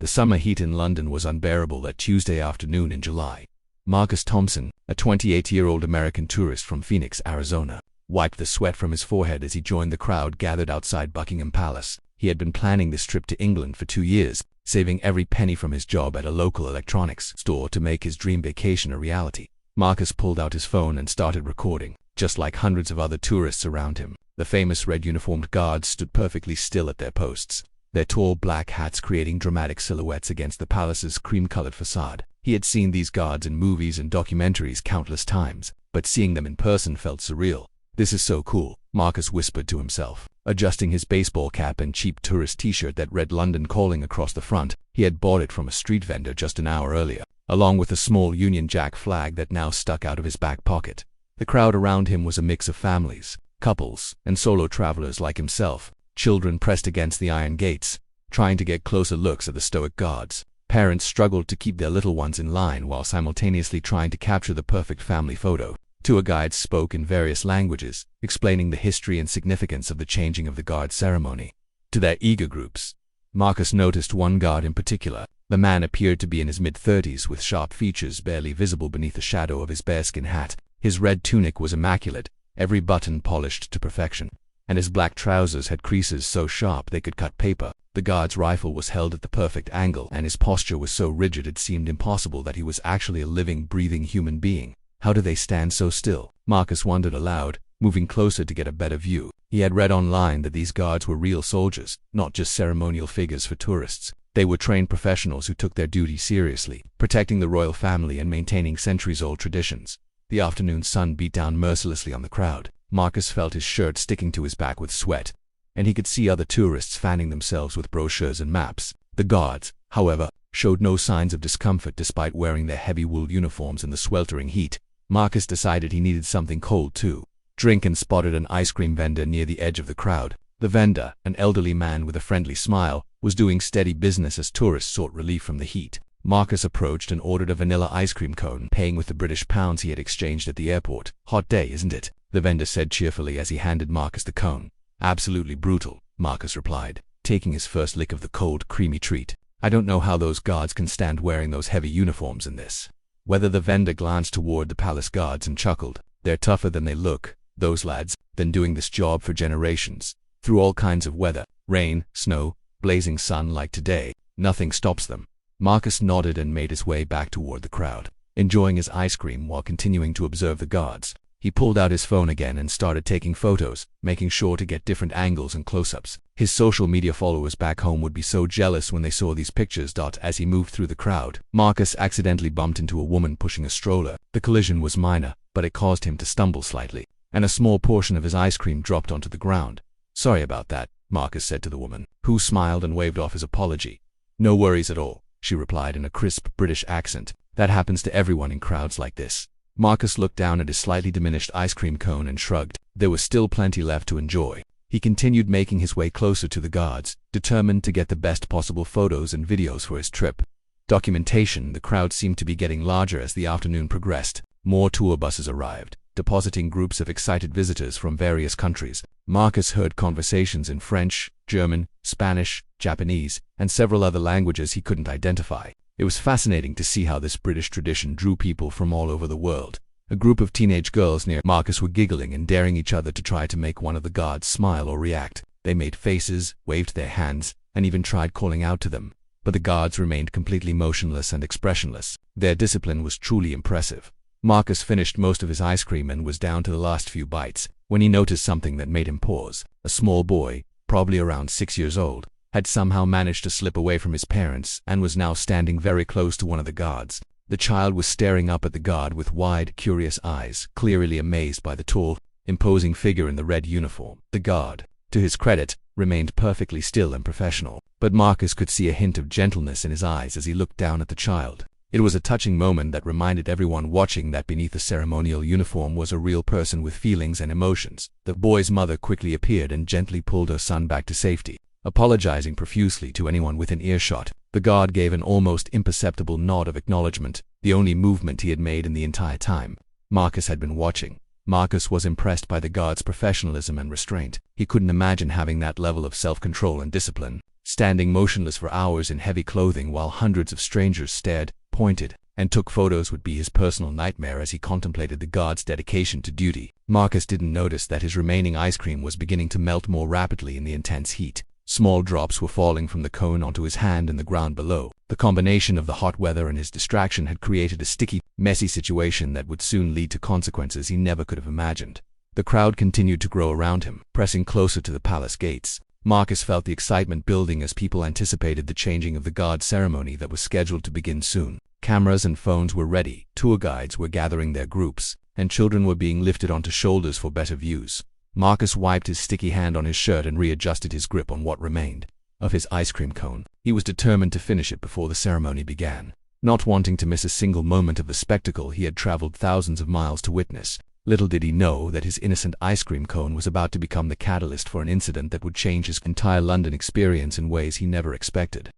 The summer heat in London was unbearable that Tuesday afternoon in July. Marcus Thompson, a 28-year-old American tourist from Phoenix, Arizona, wiped the sweat from his forehead as he joined the crowd gathered outside Buckingham Palace. He had been planning this trip to England for 2 years, saving every penny from his job at a local electronics store to make his dream vacation a reality. Marcus pulled out his phone and started recording. Just like hundreds of other tourists around him, the famous red-uniformed guards stood perfectly still at their posts, their tall black hats creating dramatic silhouettes against the palace's cream-colored facade. He had seen these guards in movies and documentaries countless times, but seeing them in person felt surreal. "This is so cool," Marcus whispered to himself, adjusting his baseball cap and cheap tourist t-shirt that read London Calling across the front. He had bought it from a street vendor just an hour earlier, along with a small Union Jack flag that now stuck out of his back pocket. The crowd around him was a mix of families, couples, and solo travelers like himself. Children pressed against the iron gates, trying to get closer looks at the stoic guards. Parents struggled to keep their little ones in line while simultaneously trying to capture the perfect family photo. Tour guides spoke in various languages, explaining the history and significance of the changing of the guard ceremony to their eager groups. Marcus noticed one guard in particular. The man appeared to be in his mid-30s with sharp features barely visible beneath the shadow of his bearskin hat. His red tunic was immaculate, every button polished to perfection, and his black trousers had creases so sharp they could cut paper. The guard's rifle was held at the perfect angle, and his posture was so rigid it seemed impossible that he was actually a living, breathing human being. How do they stand so still? Marcus wondered aloud, moving closer to get a better view. He had read online that these guards were real soldiers, not just ceremonial figures for tourists. They were trained professionals who took their duty seriously, protecting the royal family and maintaining centuries-old traditions. The afternoon sun beat down mercilessly on the crowd. Marcus felt his shirt sticking to his back with sweat, and he could see other tourists fanning themselves with brochures and maps. The guards, however, showed no signs of discomfort despite wearing their heavy wool uniforms in the sweltering heat. Marcus decided he needed something cold too. Drink and spotted an ice cream vendor near the edge of the crowd. The vendor, an elderly man with a friendly smile, was doing steady business as tourists sought relief from the heat. Marcus approached and ordered a vanilla ice cream cone, paying with the British pounds he had exchanged at the airport. "Hot day, isn't it?" the vendor said cheerfully as he handed Marcus the cone. "Absolutely brutal," Marcus replied, taking his first lick of the cold, creamy treat. "I don't know how those guards can stand wearing those heavy uniforms in this." Whether the vendor glanced toward the palace guards and chuckled. "They're tougher than they look, those lads. Been doing this job for generations. Through all kinds of weather, rain, snow, blazing sun like today. Nothing stops them." Marcus nodded and made his way back toward the crowd, enjoying his ice cream while continuing to observe the guards. He pulled out his phone again and started taking photos, making sure to get different angles and close-ups. His social media followers back home would be so jealous when they saw these pictures. As he moved through the crowd, Marcus accidentally bumped into a woman pushing a stroller. The collision was minor, but it caused him to stumble slightly, and a small portion of his ice cream dropped onto the ground. "Sorry about that," Marcus said to the woman, who smiled and waved off his apology. "No worries at all," she replied in a crisp British accent. "That happens to everyone in crowds like this." Marcus looked down at his slightly diminished ice cream cone and shrugged. There was still plenty left to enjoy. He continued making his way closer to the guards, determined to get the best possible photos and videos for his trip. Documentation. The crowd seemed to be getting larger as the afternoon progressed. More tour buses arrived, depositing groups of excited visitors from various countries. Marcus heard conversations in French, German, Spanish, Japanese, and several other languages he couldn't identify. It was fascinating to see how this British tradition drew people from all over the world. A group of teenage girls near Marcus were giggling and daring each other to try to make one of the guards smile or react. They made faces, waved their hands, and even tried calling out to them. But the guards remained completely motionless and expressionless. Their discipline was truly impressive. Marcus finished most of his ice cream and was down to the last few bites when he noticed something that made him pause. A small boy, probably around 6 years old, had somehow managed to slip away from his parents and was now standing very close to one of the guards. The child was staring up at the guard with wide, curious eyes, clearly amazed by the tall, imposing figure in the red uniform. The guard, to his credit, remained perfectly still and professional, but Marcus could see a hint of gentleness in his eyes as he looked down at the child. It was a touching moment that reminded everyone watching that beneath the ceremonial uniform was a real person with feelings and emotions. The boy's mother quickly appeared and gently pulled her son back to safety, apologizing profusely to anyone within earshot. The guard gave an almost imperceptible nod of acknowledgement, the only movement he had made in the entire time Marcus had been watching. Marcus was impressed by the guard's professionalism and restraint. He couldn't imagine having that level of self-control and discipline. standing motionless for hours in heavy clothing while hundreds of strangers stared, pointed, and took photos would be his personal nightmare as he contemplated the guard's dedication to duty. Marcus didn't notice that his remaining ice cream was beginning to melt more rapidly in the intense heat. Small drops were falling from the cone onto his hand and the ground below. The combination of the hot weather and his distraction had created a sticky, messy situation that would soon lead to consequences he never could have imagined. The crowd continued to grow around him, pressing closer to the palace gates. Marcus felt the excitement building as people anticipated the changing of the guard ceremony that was scheduled to begin soon. Cameras and phones were ready, tour guides were gathering their groups, and children were being lifted onto shoulders for better views. Marcus wiped his sticky hand on his shirt and readjusted his grip on what remained of his ice cream cone. He was determined to finish it before the ceremony began. Not wanting to miss a single moment of the spectacle he had traveled thousands of miles to witness, little did he know that his innocent ice cream cone was about to become the catalyst for an incident that would change his entire London experience in ways he never expected.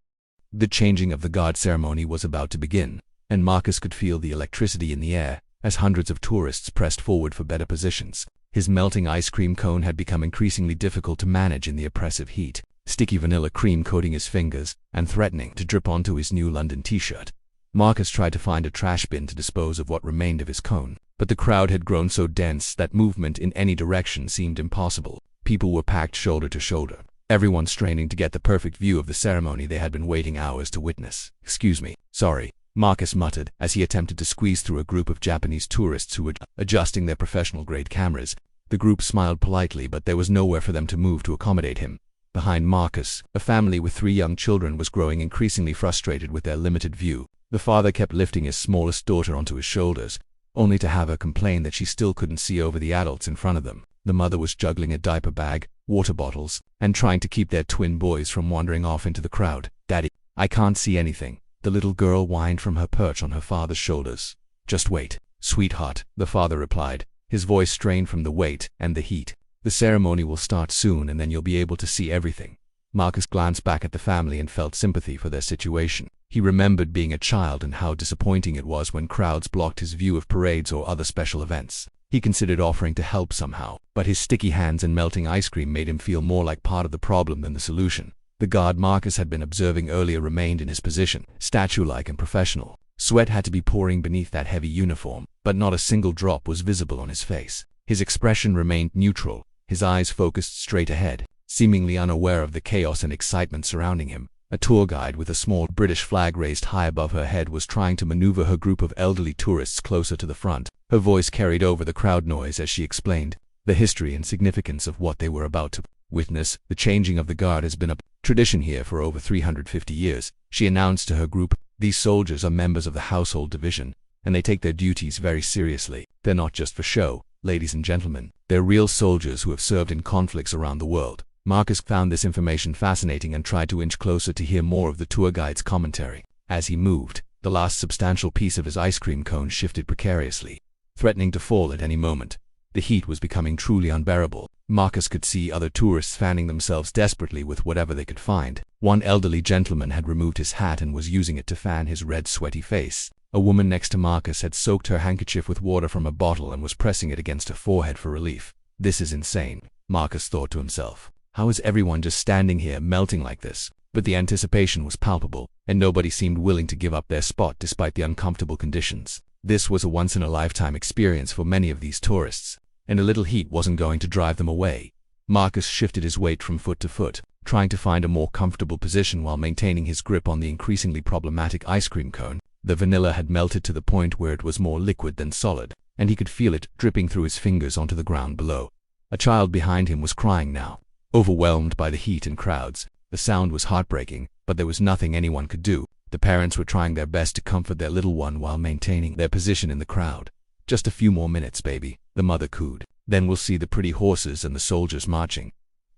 The changing of the guard ceremony was about to begin, and Marcus could feel the electricity in the air as hundreds of tourists pressed forward for better positions. His melting ice cream cone had become increasingly difficult to manage in the oppressive heat, sticky vanilla cream coating his fingers and threatening to drip onto his new London t-shirt. Marcus tried to find a trash bin to dispose of what remained of his cone, but the crowd had grown so dense that movement in any direction seemed impossible. People were packed shoulder to shoulder, everyone straining to get the perfect view of the ceremony they had been waiting hours to witness. "Excuse me, sorry," Marcus muttered as he attempted to squeeze through a group of Japanese tourists who were adjusting their professional-grade cameras. The group smiled politely, but there was nowhere for them to move to accommodate him. Behind Marcus, a family with 3 young children was growing increasingly frustrated with their limited view. The father kept lifting his smallest daughter onto his shoulders, only to have her complain that she still couldn't see over the adults in front of them. The mother was juggling a diaper bag, water bottles, and trying to keep their twin boys from wandering off into the crowd. "Daddy, I can't see anything," the little girl whined from her perch on her father's shoulders. "Just wait, sweetheart," the father replied, his voice strained from the weight and the heat. "The ceremony will start soon and then you'll be able to see everything." Marcus glanced back at the family and felt sympathy for their situation. He remembered being a child and how disappointing it was when crowds blocked his view of parades or other special events. He considered offering to help somehow, but his sticky hands and melting ice cream made him feel more like part of the problem than the solution. The guard Marcus had been observing earlier remained in his position, statue-like and professional. Sweat had to be pouring beneath that heavy uniform, but not a single drop was visible on his face. His expression remained neutral, his eyes focused straight ahead, seemingly unaware of the chaos and excitement surrounding him. A tour guide with a small British flag raised high above her head was trying to maneuver her group of elderly tourists closer to the front. Her voice carried over the crowd noise as she explained the history and significance of what they were about to witness. "The changing of the guard has been a tradition here for over 350 years, she announced to her group. "These soldiers are members of the household division, and they take their duties very seriously. They're not just for show, ladies and gentlemen. They're real soldiers who have served in conflicts around the world." Marcus found this information fascinating and tried to inch closer to hear more of the tour guide's commentary. As he moved, the last substantial piece of his ice cream cone shifted precariously, threatening to fall at any moment. The heat was becoming truly unbearable. Marcus could see other tourists fanning themselves desperately with whatever they could find. One elderly gentleman had removed his hat and was using it to fan his red, sweaty face. A woman next to Marcus had soaked her handkerchief with water from a bottle and was pressing it against her forehead for relief. "This is insane," Marcus thought to himself. "How is everyone just standing here melting like this?" But the anticipation was palpable, and nobody seemed willing to give up their spot despite the uncomfortable conditions. This was a once-in-a-lifetime experience for many of these tourists, and a little heat wasn't going to drive them away. Marcus shifted his weight from foot to foot, trying to find a more comfortable position while maintaining his grip on the increasingly problematic ice cream cone. The vanilla had melted to the point where it was more liquid than solid, and he could feel it dripping through his fingers onto the ground below. A child behind him was crying now, overwhelmed by the heat and crowds. The sound was heartbreaking, but there was nothing anyone could do. The parents were trying their best to comfort their little one while maintaining their position in the crowd. "Just a few more minutes, baby," the mother cooed. "Then we'll see the pretty horses and the soldiers marching."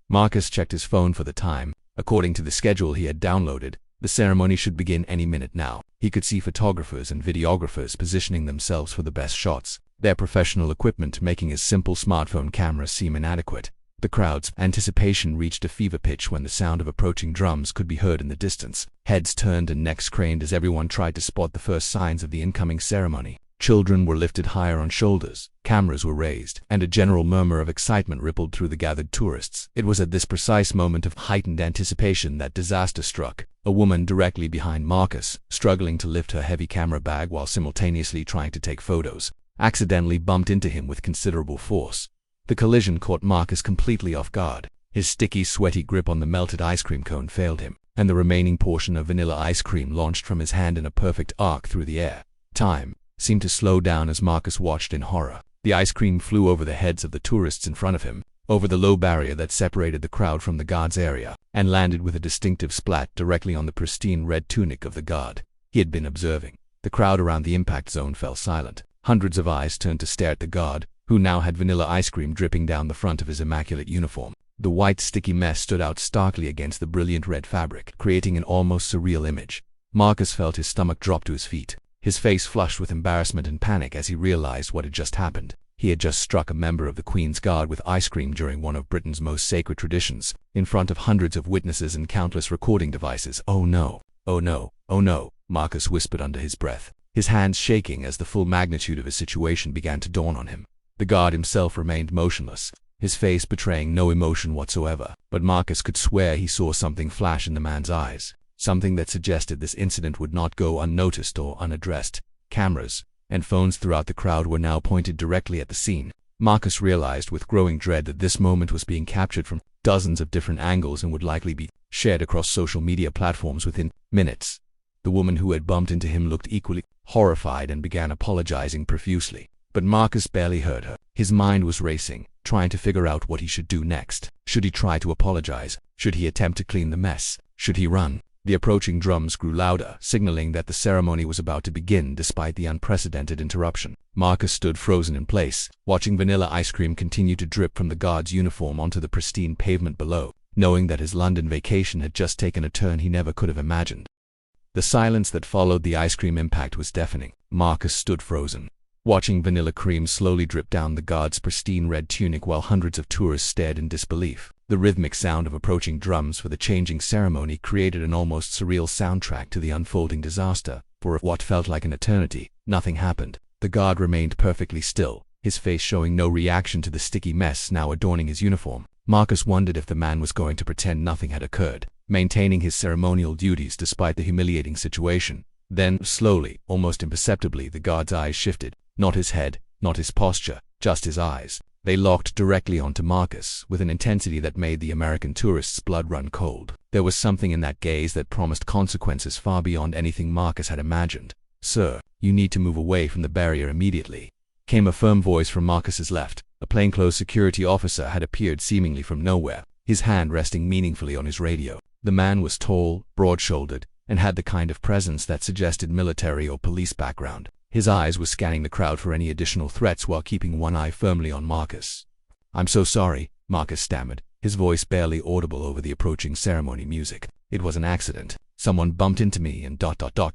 Marcus checked his phone for the time. According to the schedule he had downloaded, the ceremony should begin any minute now. He could see photographers and videographers positioning themselves for the best shots, their professional equipment making his simple smartphone camera seem inadequate. The crowd's anticipation reached a fever pitch when the sound of approaching drums could be heard in the distance. Heads turned and necks craned as everyone tried to spot the first signs of the incoming ceremony. Children were lifted higher on shoulders, cameras were raised, and a general murmur of excitement rippled through the gathered tourists. It was at this precise moment of heightened anticipation that disaster struck. A woman directly behind Marcus, struggling to lift her heavy camera bag while simultaneously trying to take photos, accidentally bumped into him with considerable force. The collision caught Marcus completely off guard. His sticky, sweaty grip on the melted ice cream cone failed him, and the remaining portion of vanilla ice cream launched from his hand in a perfect arc through the air. Time seemed to slow down as Marcus watched in horror. The ice cream flew over the heads of the tourists in front of him, over the low barrier that separated the crowd from the guard's area, and landed with a distinctive splat directly on the pristine red tunic of the guard. He had been observing. The crowd around the impact zone fell silent. Hundreds of eyes turned to stare at the guard, who now had vanilla ice cream dripping down the front of his immaculate uniform. The white sticky mess stood out starkly against the brilliant red fabric, creating an almost surreal image. Marcus felt his stomach drop to his feet, his face flushed with embarrassment and panic as he realized what had just happened. He had just struck a member of the Queen's Guard with ice cream during one of Britain's most sacred traditions, in front of hundreds of witnesses and countless recording devices. "Oh no, oh no, oh no," Marcus whispered under his breath, his hands shaking as the full magnitude of his situation began to dawn on him. The guard himself remained motionless, his face betraying no emotion whatsoever, but Marcus could swear he saw something flash in the man's eyes, something that suggested this incident would not go unnoticed or unaddressed. Cameras and phones throughout the crowd were now pointed directly at the scene. Marcus realized with growing dread that this moment was being captured from dozens of different angles and would likely be shared across social media platforms within minutes. The woman who had bumped into him looked equally horrified and began apologizing profusely, but Marcus barely heard her. His mind was racing, trying to figure out what he should do next. Should he try to apologize? Should he attempt to clean the mess? Should he run? The approaching drums grew louder, signaling that the ceremony was about to begin despite the unprecedented interruption. Marcus stood frozen in place, watching vanilla ice cream continue to drip from the guard's uniform onto the pristine pavement below, knowing that his London vacation had just taken a turn he never could have imagined. The silence that followed the ice cream impact was deafening. Marcus stood frozen, watching vanilla cream slowly drip down the guard's pristine red tunic while hundreds of tourists stared in disbelief. The rhythmic sound of approaching drums for the changing ceremony created an almost surreal soundtrack to the unfolding disaster. For what felt like an eternity, nothing happened. The guard remained perfectly still, his face showing no reaction to the sticky mess now adorning his uniform. Marcus wondered if the man was going to pretend nothing had occurred, maintaining his ceremonial duties despite the humiliating situation. Then, slowly, almost imperceptibly, the guard's eyes shifted. Not his head, not his posture, just his eyes. They locked directly onto Marcus, with an intensity that made the American tourist's blood run cold. There was something in that gaze that promised consequences far beyond anything Marcus had imagined. "Sir, you need to move away from the barrier immediately," came a firm voice from Marcus's left. A plainclothes security officer had appeared seemingly from nowhere, his hand resting meaningfully on his radio. The man was tall, broad-shouldered, and had the kind of presence that suggested military or police background. His eyes were scanning the crowd for any additional threats while keeping one eye firmly on Marcus. "I'm so sorry," Marcus stammered, his voice barely audible over the approaching ceremony music. "It was an accident. Someone bumped into me and ...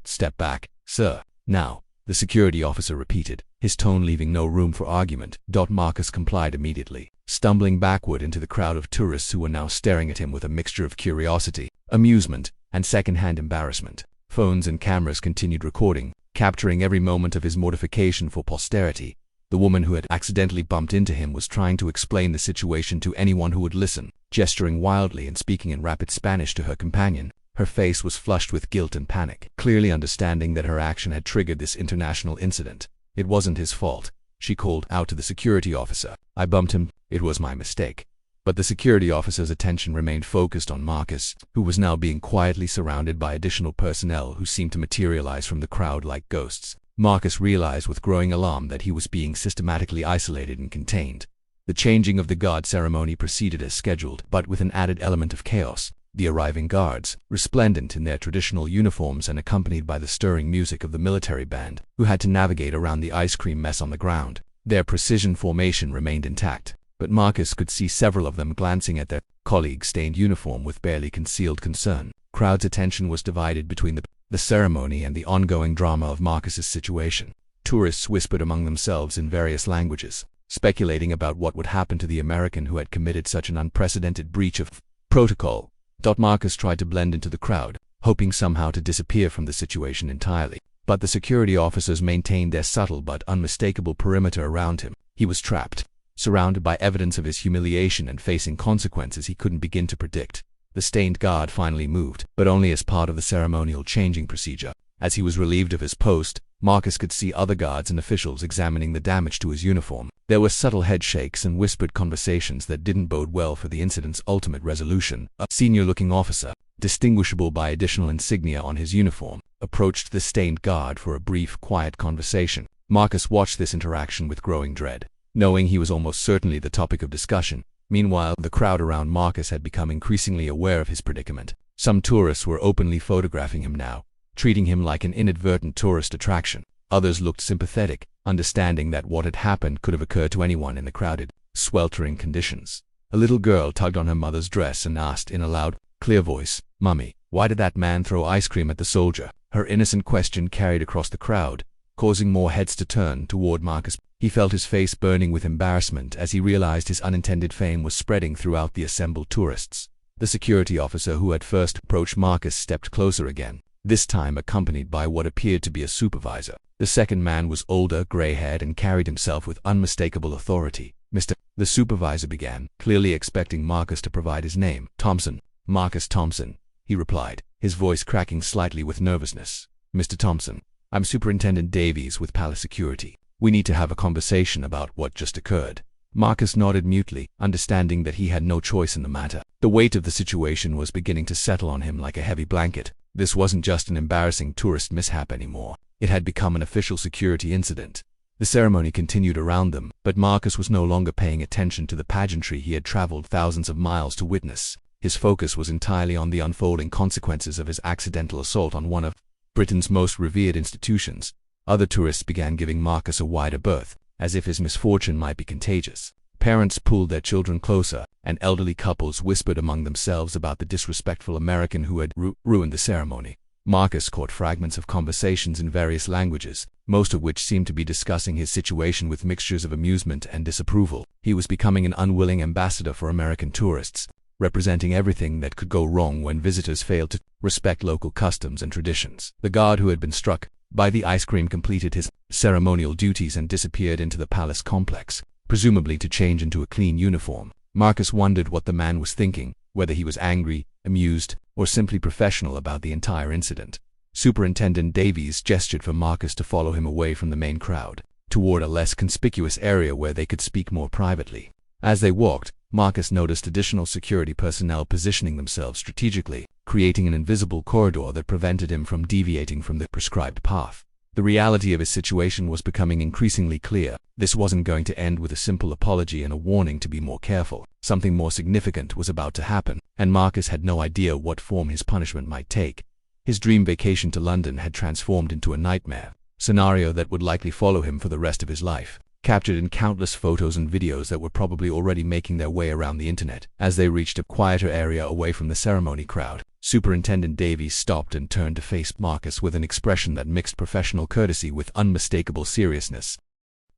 Step back, sir, now," the security officer repeated, his tone leaving no room for argument. Marcus complied immediately, stumbling backward into the crowd of tourists who were now staring at him with a mixture of curiosity, amusement, and second-hand embarrassment. Phones and cameras continued recording, capturing every moment of his mortification for posterity. The woman who had accidentally bumped into him was trying to explain the situation to anyone who would listen, gesturing wildly and speaking in rapid Spanish to her companion. Her face was flushed with guilt and panic, clearly understanding that her action had triggered this international incident. "It wasn't his fault," she called out to the security officer. "I bumped him. It was my mistake." But the security officer's attention remained focused on Marcus, who was now being quietly surrounded by additional personnel who seemed to materialize from the crowd like ghosts. Marcus realized with growing alarm that he was being systematically isolated and contained. The changing of the guard ceremony proceeded as scheduled, but with an added element of chaos. The arriving guards, resplendent in their traditional uniforms and accompanied by the stirring music of the military band, who had to navigate around the ice cream mess on the ground. Their precision formation remained intact, but Marcus could see several of them glancing at their colleague's stained uniform with barely concealed concern. Crowd's attention was divided between the ceremony and the ongoing drama of Marcus's situation. Tourists whispered among themselves in various languages, speculating about what would happen to the American who had committed such an unprecedented breach of protocol. Marcus tried to blend into the crowd, hoping somehow to disappear from the situation entirely. but the security officers maintained their subtle but unmistakable perimeter around him. He was trapped, surrounded by evidence of his humiliation and facing consequences he couldn't begin to predict. The stained guard finally moved, but only as part of the ceremonial changing procedure. As he was relieved of his post, Marcus could see other guards and officials examining the damage to his uniform. There were subtle headshakes and whispered conversations that didn't bode well for the incident's ultimate resolution. A senior-looking officer, distinguishable by additional insignia on his uniform, approached the stained guard for a brief, quiet conversation. Marcus watched this interaction with growing dread, knowing he was almost certainly the topic of discussion. Meanwhile, the crowd around Marcus had become increasingly aware of his predicament. Some tourists were openly photographing him now, treating him like an inadvertent tourist attraction. Others looked sympathetic, understanding that what had happened could have occurred to anyone in the crowded, sweltering conditions. A little girl tugged on her mother's dress and asked in a loud, clear voice, "Mummy, why did that man throw ice cream at the soldier?" Her innocent question carried across the crowd, causing more heads to turn toward Marcus. He felt his face burning with embarrassment as he realized his unintended fame was spreading throughout the assembled tourists. The security officer who had first approached Marcus stepped closer again, this time accompanied by what appeared to be a supervisor. The second man was older, gray-haired, and carried himself with unmistakable authority. "Mr. The supervisor began, clearly expecting Marcus to provide his name. "Thompson. Marcus Thompson," he replied, his voice cracking slightly with nervousness. "Mr. Thompson, I'm Superintendent Davies with Palace Security. We need to have a conversation about what just occurred." Marcus nodded mutely, understanding that he had no choice in the matter. The weight of the situation was beginning to settle on him like a heavy blanket. This wasn't just an embarrassing tourist mishap anymore. It had become an official security incident. The ceremony continued around them, but Marcus was no longer paying attention to the pageantry he had traveled thousands of miles to witness. His focus was entirely on the unfolding consequences of his accidental assault on one of Britain's most revered institutions. Other tourists began giving Marcus a wider berth, as if his misfortune might be contagious. Parents pulled their children closer, and elderly couples whispered among themselves about the disrespectful American who had ruined the ceremony. Marcus caught fragments of conversations in various languages, most of which seemed to be discussing his situation with mixtures of amusement and disapproval. He was becoming an unwilling ambassador for American tourists, representing everything that could go wrong when visitors failed to respect local customs and traditions. The guard who had been struck by the ice cream completed his ceremonial duties and disappeared into the palace complex, presumably to change into a clean uniform. Marcus wondered what the man was thinking, whether he was angry, amused, or simply professional about the entire incident. Superintendent Davies gestured for Marcus to follow him away from the main crowd, toward a less conspicuous area where they could speak more privately. As they walked, Marcus noticed additional security personnel positioning themselves strategically, creating an invisible corridor that prevented him from deviating from the prescribed path. The reality of his situation was becoming increasingly clear. This wasn't going to end with a simple apology and a warning to be more careful. Something more significant was about to happen, and Marcus had no idea what form his punishment might take. His dream vacation to London had transformed into a nightmare scenario that would likely follow him for the rest of his life, captured in countless photos and videos that were probably already making their way around the internet. As they reached a quieter area away from the ceremony crowd, Superintendent Davies stopped and turned to face Marcus with an expression that mixed professional courtesy with unmistakable seriousness.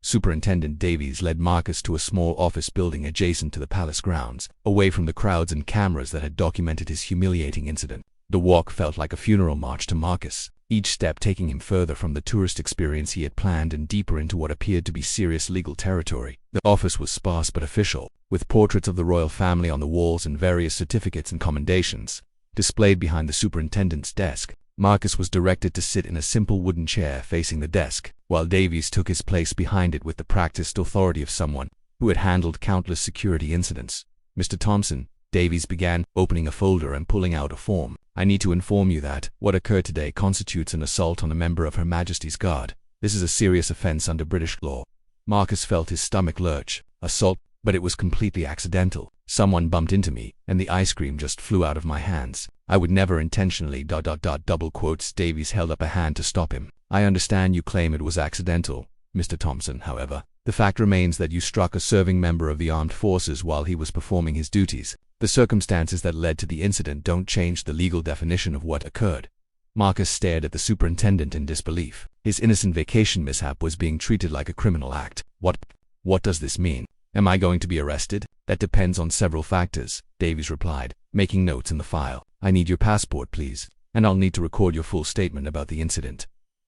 Superintendent Davies led Marcus to a small office building adjacent to the palace grounds, away from the crowds and cameras that had documented his humiliating incident. The walk felt like a funeral march to Marcus, each step taking him further from the tourist experience he had planned and deeper into what appeared to be serious legal territory. The office was sparse but official, with portraits of the royal family on the walls and various certificates and commendations displayed behind the superintendent's desk. Marcus was directed to sit in a simple wooden chair facing the desk, while Davies took his place behind it with the practiced authority of someone who had handled countless security incidents. "Mr. Thompson," Davies began, opening a folder and pulling out a form, "I need to inform you that what occurred today constitutes an assault on a member of Her Majesty's Guard. This is a serious offense under British law." Marcus felt his stomach lurch. Assault? But it was completely accidental. Someone bumped into me, and the ice cream just flew out of my hands. I would never intentionally ... double quotes. Davies held up a hand to stop him. "I understand you claim it was accidental, Mr. Thompson. However, the fact remains that you struck a serving member of the armed forces while he was performing his duties. The circumstances that led to the incident don't change the legal definition of what occurred." Marcus stared at the superintendent in disbelief. His innocent vacation mishap was being treated like a criminal act. What does this mean? Am I going to be arrested? "That depends on several factors," Davies replied, making notes in the file. "I need your passport, please, and I'll need to record your full statement about the incident."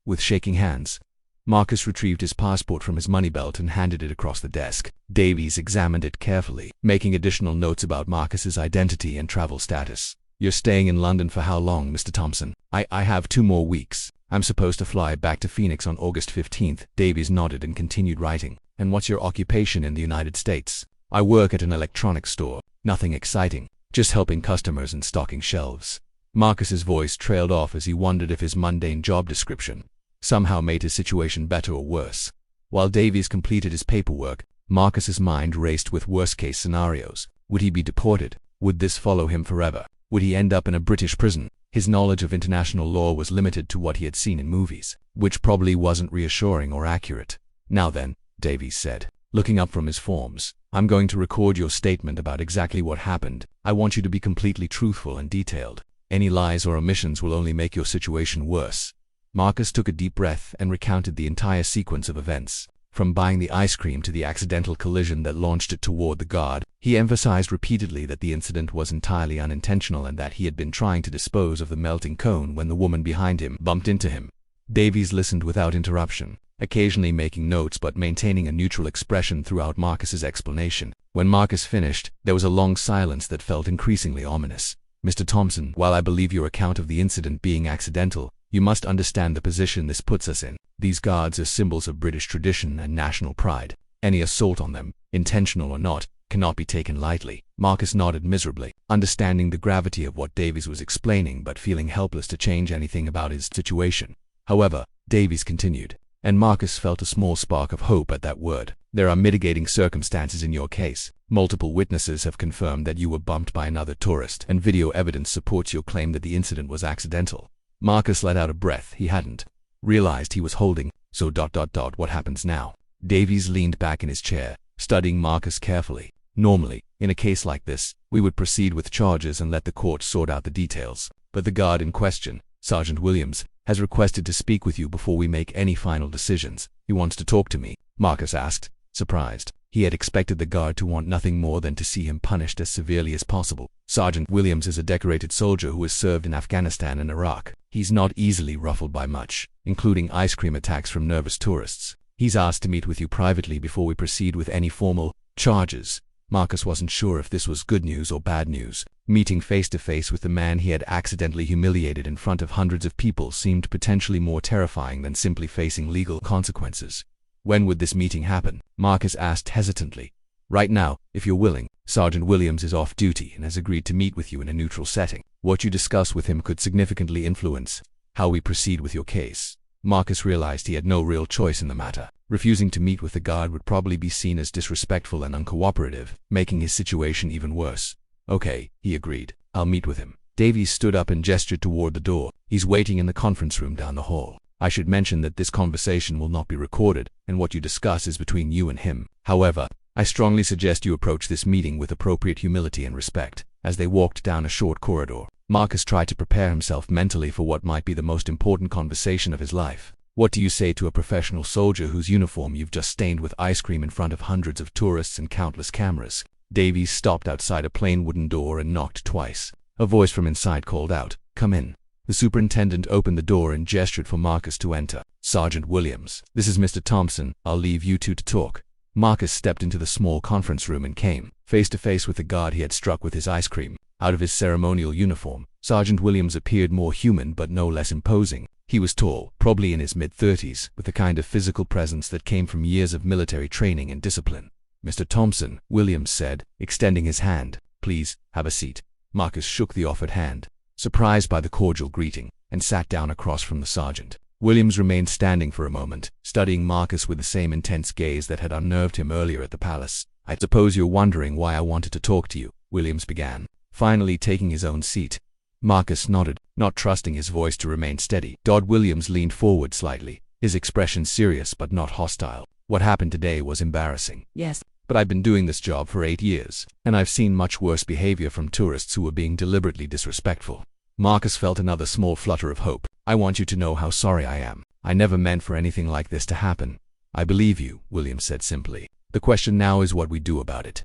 With shaking hands, Marcus retrieved his passport from his money belt and handed it across the desk. Davies examined it carefully, making additional notes about Marcus's identity and travel status. "You're staying in London for how long, Mr. Thompson?" I have 2 more weeks. I'm supposed to fly back to Phoenix on August 15th. Davies nodded and continued writing. "And what's your occupation in the United States?" "I work at an electronics store. Nothing exciting. Just helping customers and stocking shelves." Marcus's voice trailed off as he wondered if his mundane job description somehow made his situation better or worse. While Davies completed his paperwork, Marcus's mind raced with worst-case scenarios. Would he be deported? Would this follow him forever? Would he end up in a British prison? His knowledge of international law was limited to what he had seen in movies, which probably wasn't reassuring or accurate. "Now then," Davies said, looking up from his forms, "I'm going to record your statement about exactly what happened. I want you to be completely truthful and detailed. Any lies or omissions will only make your situation worse." Marcus took a deep breath and recounted the entire sequence of events. From buying the ice cream to the accidental collision that launched it toward the guard, he emphasized repeatedly that the incident was entirely unintentional and that he had been trying to dispose of the melting cone when the woman behind him bumped into him. Davies listened without interruption, occasionally making notes but maintaining a neutral expression throughout Marcus's explanation. When Marcus finished, there was a long silence that felt increasingly ominous. "Mr. Thompson, while I believe your account of the incident being accidental, you must understand the position this puts us in. These guards are symbols of British tradition and national pride. Any assault on them, intentional or not, cannot be taken lightly." Marcus nodded miserably, understanding the gravity of what Davies was explaining but feeling helpless to change anything about his situation. However, Davies continued, and Marcus felt a small spark of hope at that word. "There are mitigating circumstances in your case. Multiple witnesses have confirmed that you were bumped by another tourist, and video evidence supports your claim that the incident was accidental." Marcus let out a breath he hadn't realized he was holding. "So what happens now?" Davies leaned back in his chair, studying Marcus carefully. "Normally, in a case like this, we would proceed with charges and let the court sort out the details. But the guard in question, Sergeant Williams, has requested to speak with you before we make any final decisions." "He wants to talk to me?" Marcus asked, surprised. He had expected the guard to want nothing more than to see him punished as severely as possible. "Sergeant Williams is a decorated soldier who has served in Afghanistan and Iraq. He's not easily ruffled by much, including ice cream attacks from nervous tourists. He's asked to meet with you privately before we proceed with any formal charges." Marcus wasn't sure if this was good news or bad news. Meeting face-to-face with the man he had accidentally humiliated in front of hundreds of people seemed potentially more terrifying than simply facing legal consequences. "When would this meeting happen?" Marcus asked hesitantly. "Right now, if you're willing. Sergeant Williams is off duty and has agreed to meet with you in a neutral setting. What you discuss with him could significantly influence how we proceed with your case." Marcus realized he had no real choice in the matter. Refusing to meet with the guard would probably be seen as disrespectful and uncooperative, making his situation even worse. "Okay," he agreed. "I'll meet with him." Davies stood up and gestured toward the door. "He's waiting in the conference room down the hall. I should mention that this conversation will not be recorded, and what you discuss is between you and him. However, I strongly suggest you approach this meeting with appropriate humility and respect." As they walked down a short corridor, Marcus tried to prepare himself mentally for what might be the most important conversation of his life. What do you say to a professional soldier whose uniform you've just stained with ice cream in front of hundreds of tourists and countless cameras? Davies stopped outside a plain wooden door and knocked twice. A voice from inside called out, "Come in." The superintendent opened the door and gestured for Marcus to enter. "Sergeant Williams, this is Mr. Thompson. I'll leave you two to talk." Marcus stepped into the small conference room and came face to face with the guard he had struck with his ice cream. Out of his ceremonial uniform, Sergeant Williams appeared more human but no less imposing. He was tall, probably in his mid-30s, with the kind of physical presence that came from years of military training and discipline. "Mr. Thompson," Williams said, extending his hand. "Please, have a seat." Marcus shook the offered hand, surprised by the cordial greeting, and sat down across from the sergeant. Williams remained standing for a moment, studying Marcus with the same intense gaze that had unnerved him earlier at the palace. "I suppose you're wondering why I wanted to talk to you," Williams began, finally taking his own seat. Marcus nodded, not trusting his voice to remain steady. Williams leaned forward slightly, his expression serious but not hostile. "What happened today was embarrassing. Yes. But I've been doing this job for 8 years, and I've seen much worse behavior from tourists who were being deliberately disrespectful." Marcus felt another small flutter of hope. "I want you to know how sorry I am. I never meant for anything like this to happen." "I believe you," Williams said simply. "The question now is what we do about it."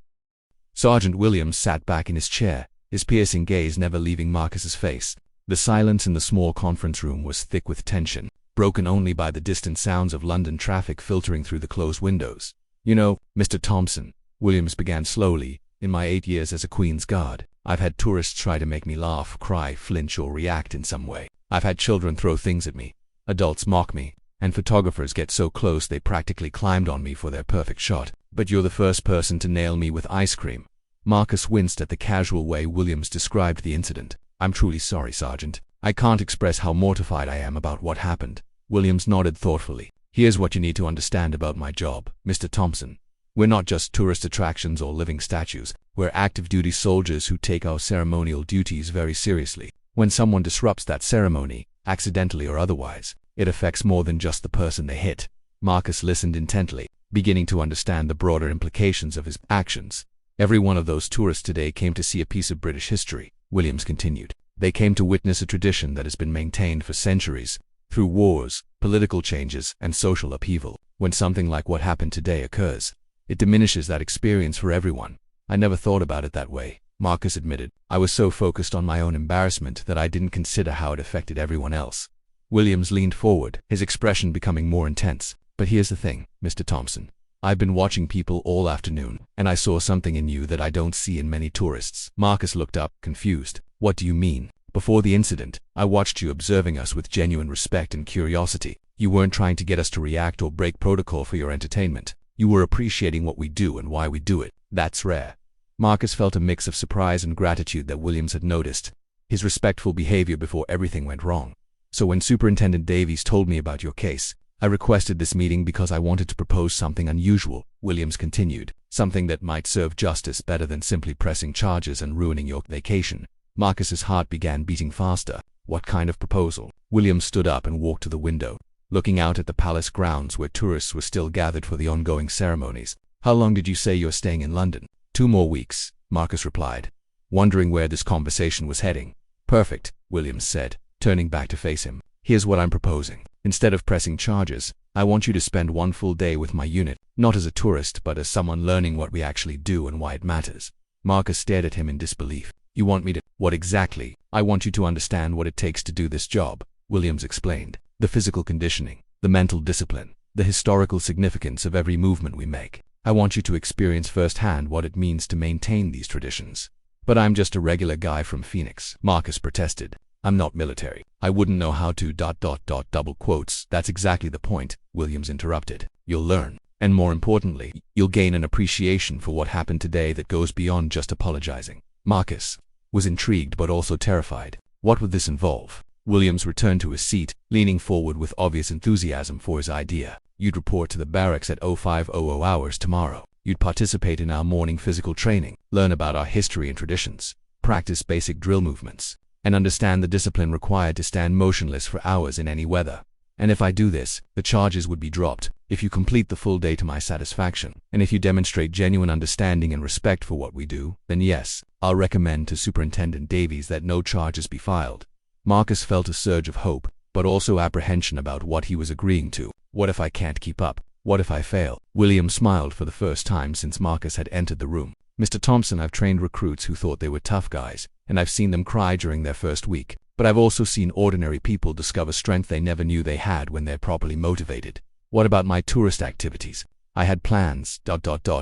Sergeant Williams sat back in his chair, his piercing gaze never leaving Marcus's face. The silence in the small conference room was thick with tension. broken only by the distant sounds of London traffic filtering through the closed windows. You know, Mr. Thompson, Williams began slowly, in my 8 years as a Queen's Guard, I've had tourists try to make me laugh, cry, flinch, or react in some way. I've had children throw things at me, adults mock me, and photographers get so close they practically climbed on me for their perfect shot. But you're the first person to nail me with ice cream. Marcus winced at the casual way Williams described the incident. I'm truly sorry, Sergeant. I can't express how mortified I am about what happened. Williams nodded thoughtfully. Here's what you need to understand about my job, Mr. Thompson. We're not just tourist attractions or living statues. We're active-duty soldiers who take our ceremonial duties very seriously. When someone disrupts that ceremony, accidentally or otherwise, it affects more than just the person they hit. Marcus listened intently, beginning to understand the broader implications of his actions. Every one of those tourists today came to see a piece of British history, Williams continued. They came to witness a tradition that has been maintained for centuries, through wars, political changes, and social upheaval. When something like what happened today occurs, it diminishes that experience for everyone. I never thought about it that way, Marcus admitted. I was so focused on my own embarrassment that I didn't consider how it affected everyone else. Williams leaned forward, his expression becoming more intense. But here's the thing, Mr. Thompson. I've been watching people all afternoon, and I saw something in you that I don't see in many tourists. Marcus looked up, confused. What do you mean? Before the incident, I watched you observing us with genuine respect and curiosity. You weren't trying to get us to react or break protocol for your entertainment. You were appreciating what we do and why we do it. That's rare. Marcus felt a mix of surprise and gratitude that Williams had noticed his respectful behavior before everything went wrong. So when Superintendent Davies told me about your case, I requested this meeting because I wanted to propose something unusual, Williams continued, something that might serve justice better than simply pressing charges and ruining your vacation. Marcus's heart began beating faster. What kind of proposal? Williams stood up and walked to the window, looking out at the palace grounds where tourists were still gathered for the ongoing ceremonies. How long did you say you're staying in London? 2 more weeks, Marcus replied, wondering where this conversation was heading. Perfect, Williams said, turning back to face him. Here's what I'm proposing. Instead of pressing charges, I want you to spend 1 full day with my unit, not as a tourist but as someone learning what we actually do and why it matters. Marcus stared at him in disbelief. You want me to? What exactly? I want you to understand what it takes to do this job, Williams explained. The physical conditioning, the mental discipline, the historical significance of every movement we make. I want you to experience firsthand what it means to maintain these traditions. But I'm just a regular guy from Phoenix, Marcus protested. I'm not military. I wouldn't know how to ... double quotes. That's exactly the point, Williams interrupted. You'll learn. And more importantly, you'll gain an appreciation for what happened today that goes beyond just apologizing. Marcus was intrigued but also terrified. What would this involve? Williams returned to his seat, leaning forward with obvious enthusiasm for his idea. You'd report to the barracks at 0500 hours tomorrow. You'd participate in our morning physical training, learn about our history and traditions, practice basic drill movements, and understand the discipline required to stand motionless for hours in any weather. And if I do this, the charges would be dropped, if you complete the full day to my satisfaction. And if you demonstrate genuine understanding and respect for what we do, then yes, I'll recommend to Superintendent Davies that no charges be filed. Marcus felt a surge of hope, but also apprehension about what he was agreeing to. What if I can't keep up? What if I fail? William smiled for the first time since Marcus had entered the room. Mr. Thompson, I've trained recruits who thought they were tough guys, and I've seen them cry during their first week. But I've also seen ordinary people discover strength they never knew they had when they're properly motivated. What about my tourist activities? I had plans, ...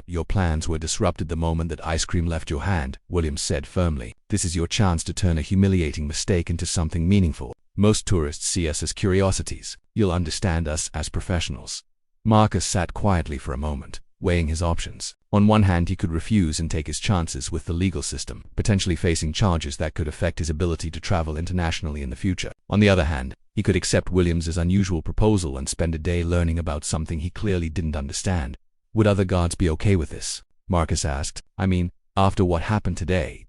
Your plans were disrupted the moment that ice cream left your hand, Williams said firmly. This is your chance to turn a humiliating mistake into something meaningful. Most tourists see us as curiosities. You'll understand us as professionals. Marcus sat quietly for a moment, weighing his options. On one hand, he could refuse and take his chances with the legal system, potentially facing charges that could affect his ability to travel internationally in the future. On the other hand, he could accept Williams's unusual proposal and spend a day learning about something he clearly didn't understand. Would other guards be okay with this? Marcus asked. I mean, after what happened today, ...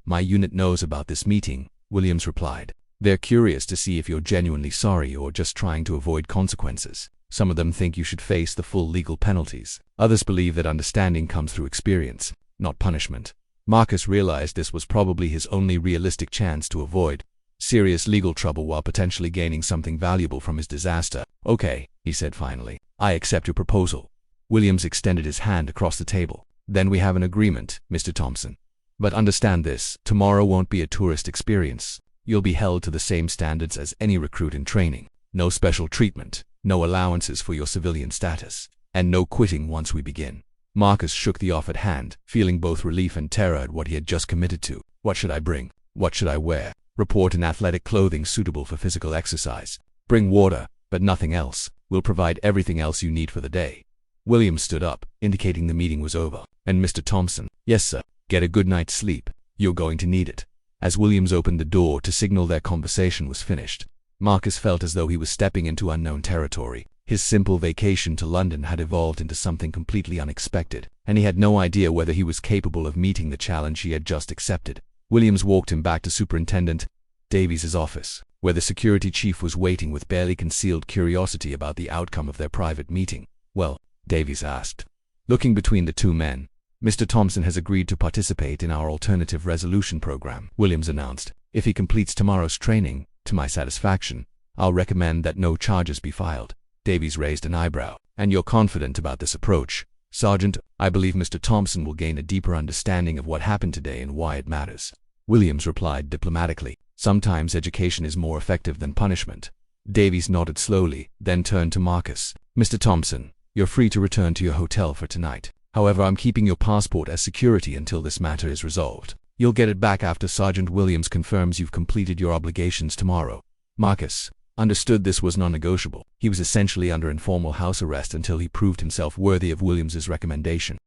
My unit knows about this meeting, Williams replied. They're curious to see if you're genuinely sorry or just trying to avoid consequences. Some of them think you should face the full legal penalties. Others believe that understanding comes through experience, not punishment. Marcus realized this was probably his only realistic chance to avoid serious legal trouble while potentially gaining something valuable from his disaster. Okay, he said finally. I accept your proposal. Williams extended his hand across the table. Then we have an agreement, Mr. Thompson. But understand this, tomorrow won't be a tourist experience. You'll be held to the same standards as any recruit in training. No special treatment, no allowances for your civilian status, and no quitting once we begin. Marcus shook the offered hand, feeling both relief and terror at what he had just committed to. What should I bring? What should I wear? Report in athletic clothing suitable for physical exercise. Bring water, but nothing else. We'll provide everything else you need for the day. Williams stood up, indicating the meeting was over. And Mr. Thompson? Yes, sir. Get a good night's sleep. You're going to need it. As Williams opened the door to signal their conversation was finished, Marcus felt as though he was stepping into unknown territory. His simple vacation to London had evolved into something completely unexpected, and he had no idea whether he was capable of meeting the challenge he had just accepted. Williams walked him back to Superintendent Davies's office, where the security chief was waiting with barely concealed curiosity about the outcome of their private meeting. Well, Davies asked. Looking between the two men, Mr. Thompson has agreed to participate in our alternative resolution program, Williams announced. If he completes tomorrow's training, to my satisfaction, I'll recommend that no charges be filed. Davies raised an eyebrow. And you're confident about this approach? Sergeant, I believe Mr. Thompson will gain a deeper understanding of what happened today and why it matters. Williams replied diplomatically. Sometimes education is more effective than punishment. Davies nodded slowly, then turned to Marcus. Mr. Thompson, you're free to return to your hotel for tonight. However, I'm keeping your passport as security until this matter is resolved. You'll get it back after Sergeant Williams confirms you've completed your obligations tomorrow. Marcus understood this was non-negotiable. He was essentially under informal house arrest until he proved himself worthy of Williams's recommendation.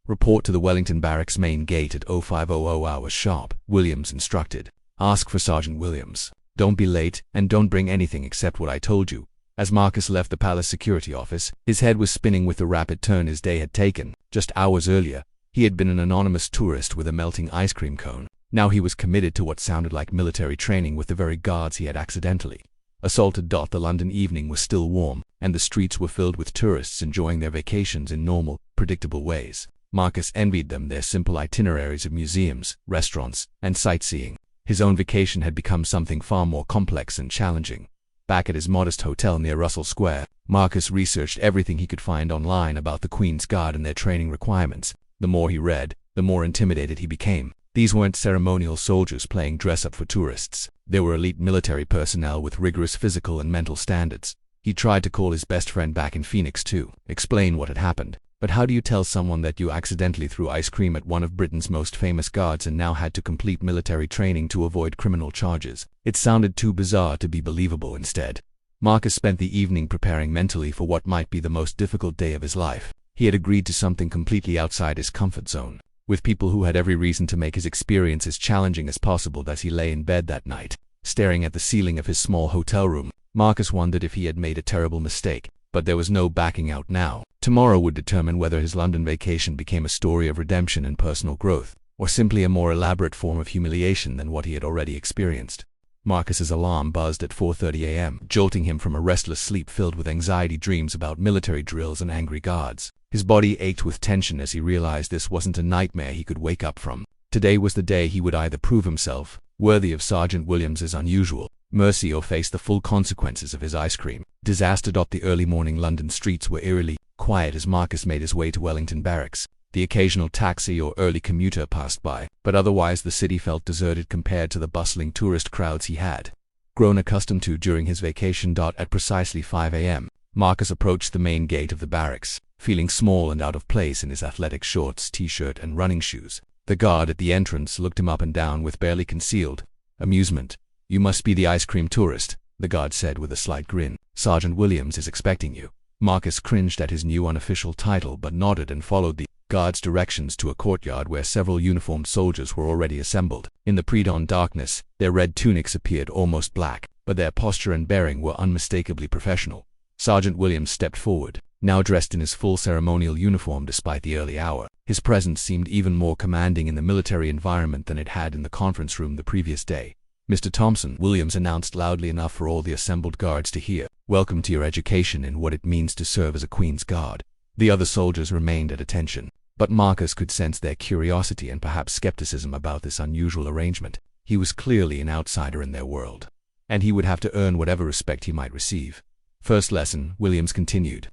Report to the Wellington Barracks main gate at 0500 hours sharp, Williams instructed. Ask for Sergeant Williams. Don't be late, and don't bring anything except what I told you. As Marcus left the palace security office, his head was spinning with the rapid turn his day had taken. Just hours earlier, he had been an anonymous tourist with a melting ice cream cone. Now he was committed to what sounded like military training with the very guards he had accidentally assaulted. The London evening was still warm, and the streets were filled with tourists enjoying their vacations in normal, predictable ways. Marcus envied them their simple itineraries of museums, restaurants, and sightseeing. His own vacation had become something far more complex and challenging. Back at his modest hotel near Russell Square, Marcus researched everything he could find online about the Queen's Guard and their training requirements. The more he read, the more intimidated he became. These weren't ceremonial soldiers playing dress-up for tourists. They were elite military personnel with rigorous physical and mental standards. He tried to call his best friend back in Phoenix to explain what had happened. But how do you tell someone that you accidentally threw ice cream at one of Britain's most famous guards and now had to complete military training to avoid criminal charges? It sounded too bizarre to be believable. Instead, Marcus spent the evening preparing mentally for what might be the most difficult day of his life. He had agreed to something completely outside his comfort zone, with people who had every reason to make his experience as challenging as possible. As he lay in bed that night, staring at the ceiling of his small hotel room, Marcus wondered if he had made a terrible mistake. But there was no backing out now. Tomorrow would determine whether his London vacation became a story of redemption and personal growth, or simply a more elaborate form of humiliation than what he had already experienced. Marcus's alarm buzzed at 4:30 a.m., jolting him from a restless sleep filled with anxiety dreams about military drills and angry guards. His body ached with tension as he realized this wasn't a nightmare he could wake up from. Today was the day he would either prove himself worthy of Sergeant Williams's unusual mercy or face the full consequences of his ice cream disaster. The early morning London streets were eerily quiet as Marcus made his way to Wellington Barracks. The occasional taxi or early commuter passed by, but otherwise the city felt deserted compared to the bustling tourist crowds he had grown accustomed to during his vacation. At precisely 5 a.m., Marcus approached the main gate of the barracks, feeling small and out of place in his athletic shorts, t-shirt, and running shoes. The guard at the entrance looked him up and down with barely concealed amusement. "You must be the ice cream tourist," the guard said with a slight grin. "Sergeant Williams is expecting you." Marcus cringed at his new unofficial title but nodded and followed the guard's directions to a courtyard where several uniformed soldiers were already assembled. In the pre-dawn darkness, their red tunics appeared almost black, but their posture and bearing were unmistakably professional. Sergeant Williams stepped forward, now dressed in his full ceremonial uniform despite the early hour. His presence seemed even more commanding in the military environment than it had in the conference room the previous day. "Mr. Thompson," Williams announced loudly enough for all the assembled guards to hear, "welcome to your education in what it means to serve as a Queen's Guard." The other soldiers remained at attention, but Marcus could sense their curiosity and perhaps skepticism about this unusual arrangement. He was clearly an outsider in their world, and he would have to earn whatever respect he might receive. "First lesson," Williams continued.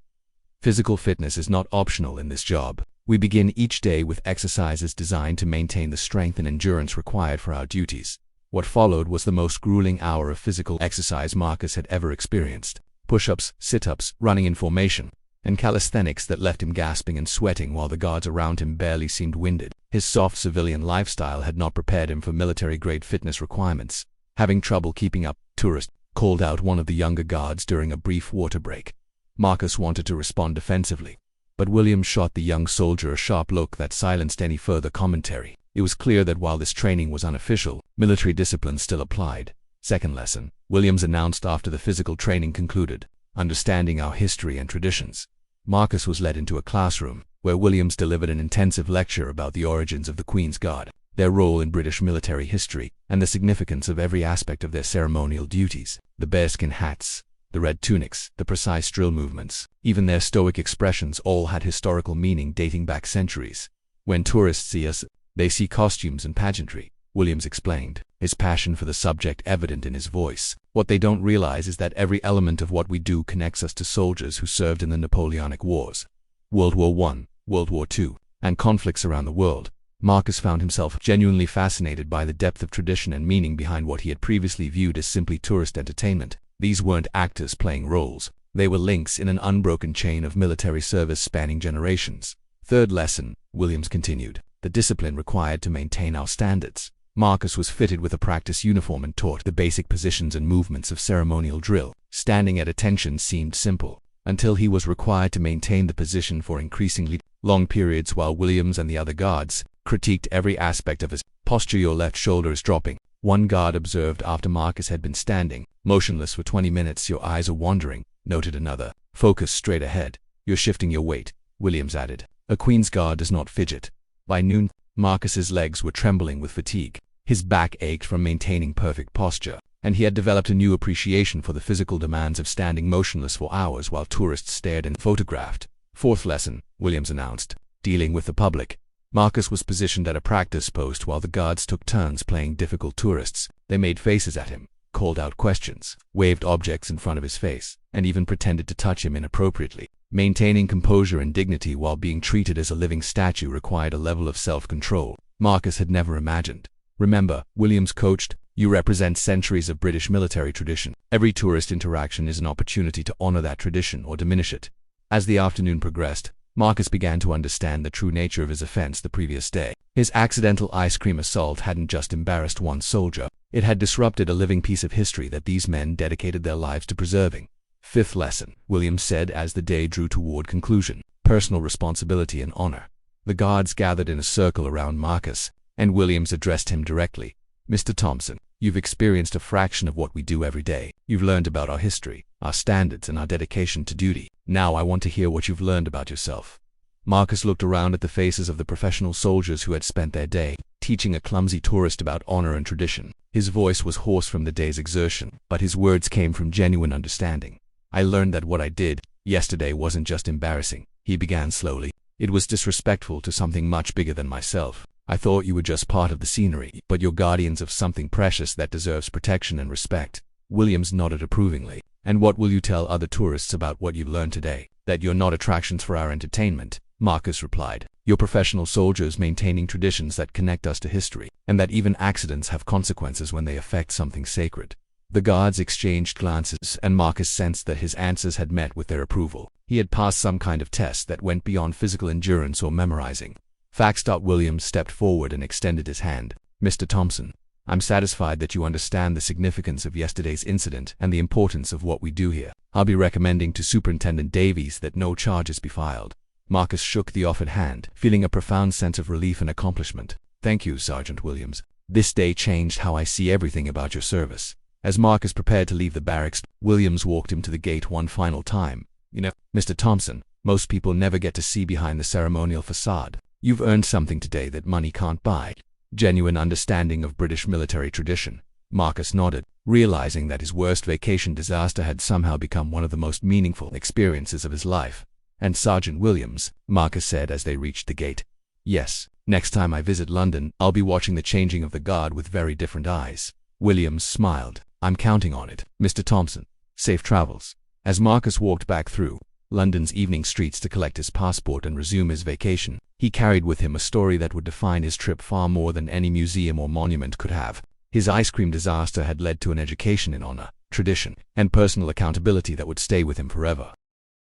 "Physical fitness is not optional in this job. We begin each day with exercises designed to maintain the strength and endurance required for our duties. What followed was the most grueling hour of physical exercise Marcus had ever experienced. Push-ups, sit-ups, running in formation, and calisthenics that left him gasping and sweating while the guards around him barely seemed winded. His soft civilian lifestyle had not prepared him for military-grade fitness requirements. Having trouble keeping up, "Tourist," called out one of the younger guards during a brief water break. Marcus wanted to respond defensively, but Williams shot the young soldier a sharp look that silenced any further commentary. It was clear that while this training was unofficial, military discipline still applied. "Second lesson," Williams announced after the physical training concluded, "understanding our history and traditions." Marcus was led into a classroom, where Williams delivered an intensive lecture about the origins of the Queen's Guard, their role in British military history, and the significance of every aspect of their ceremonial duties. The bearskin hats, the red tunics, the precise drill movements, even their stoic expressions all had historical meaning dating back centuries. "When tourists see us, they see costumes and pageantry," Williams explained, his passion for the subject evident in his voice. "What they don't realize is that every element of what we do connects us to soldiers who served in the Napoleonic Wars, World War I, World War II, and conflicts around the world." Marcus found himself genuinely fascinated by the depth of tradition and meaning behind what he had previously viewed as simply tourist entertainment. These weren't actors playing roles. They were links in an unbroken chain of military service spanning generations. "Third lesson," Williams continued, "the discipline required to maintain our standards." Marcus was fitted with a practice uniform and taught the basic positions and movements of ceremonial drill. Standing at attention seemed simple, until he was required to maintain the position for increasingly long periods while Williams and the other guards critiqued every aspect of his posture. "Your left shoulder is dropping," one guard observed after Marcus had been standing motionless for 20 minutes. "Your eyes are wandering," noted another. "Focus straight ahead." "You're shifting your weight," Williams added. "A Queen's Guard does not fidget." By noon, Marcus's legs were trembling with fatigue. His back ached from maintaining perfect posture, and he had developed a new appreciation for the physical demands of standing motionless for hours while tourists stared and photographed. "Fourth lesson," Williams announced, "dealing with the public." Marcus was positioned at a practice post while the guards took turns playing difficult tourists. They made faces at him, called out questions, waved objects in front of his face, and even pretended to touch him inappropriately. Maintaining composure and dignity while being treated as a living statue required a level of self-control Marcus had never imagined. "Remember," Williams coached, "you represent centuries of British military tradition. Every tourist interaction is an opportunity to honor that tradition or diminish it." As the afternoon progressed, Marcus began to understand the true nature of his offense the previous day. His accidental ice cream assault hadn't just embarrassed one soldier, it had disrupted a living piece of history that these men dedicated their lives to preserving. "Fifth lesson," Williams said as the day drew toward conclusion, "personal responsibility and honor." The guards gathered in a circle around Marcus, and Williams addressed him directly. "Mr. Thompson, you've experienced a fraction of what we do every day. You've learned about our history, our standards, and our dedication to duty. Now I want to hear what you've learned about yourself." Marcus looked around at the faces of the professional soldiers who had spent their day teaching a clumsy tourist about honor and tradition. His voice was hoarse from the day's exertion, but his words came from genuine understanding. "I learned that what I did yesterday wasn't just embarrassing," he began slowly. "It was disrespectful to something much bigger than myself. I thought you were just part of the scenery, but you're guardians of something precious that deserves protection and respect." Williams nodded approvingly. "And what will you tell other tourists about what you've learned today?" "That you're not attractions for our entertainment," Marcus replied. "You're professional soldiers maintaining traditions that connect us to history, and that even accidents have consequences when they affect something sacred." The guards exchanged glances, and Marcus sensed that his answers had met with their approval. He had passed some kind of test that went beyond physical endurance or memorizing. Facts. Williams stepped forward and extended his hand. "Mr. Thompson, I'm satisfied that you understand the significance of yesterday's incident and the importance of what we do here. I'll be recommending to Superintendent Davies that no charges be filed." Marcus shook the offered hand, feeling a profound sense of relief and accomplishment. "Thank you, Sergeant Williams. This day changed how I see everything about your service." As Marcus prepared to leave the barracks, Williams walked him to the gate one final time. "You know, Mr. Thompson, most people never get to see behind the ceremonial facade. You've earned something today that money can't buy." Genuine understanding of British military tradition. Marcus nodded, realizing that his worst vacation disaster had somehow become one of the most meaningful experiences of his life. "And Sergeant Williams," Marcus said as they reached the gate. "Yes, next time I visit London, I'll be watching the changing of the guard with very different eyes." Williams smiled. "I'm counting on it, Mr. Thompson. Safe travels." As Marcus walked back through London's evening streets to collect his passport and resume his vacation, he carried with him a story that would define his trip far more than any museum or monument could have. His ice cream disaster had led to an education in honor, tradition, and personal accountability that would stay with him forever.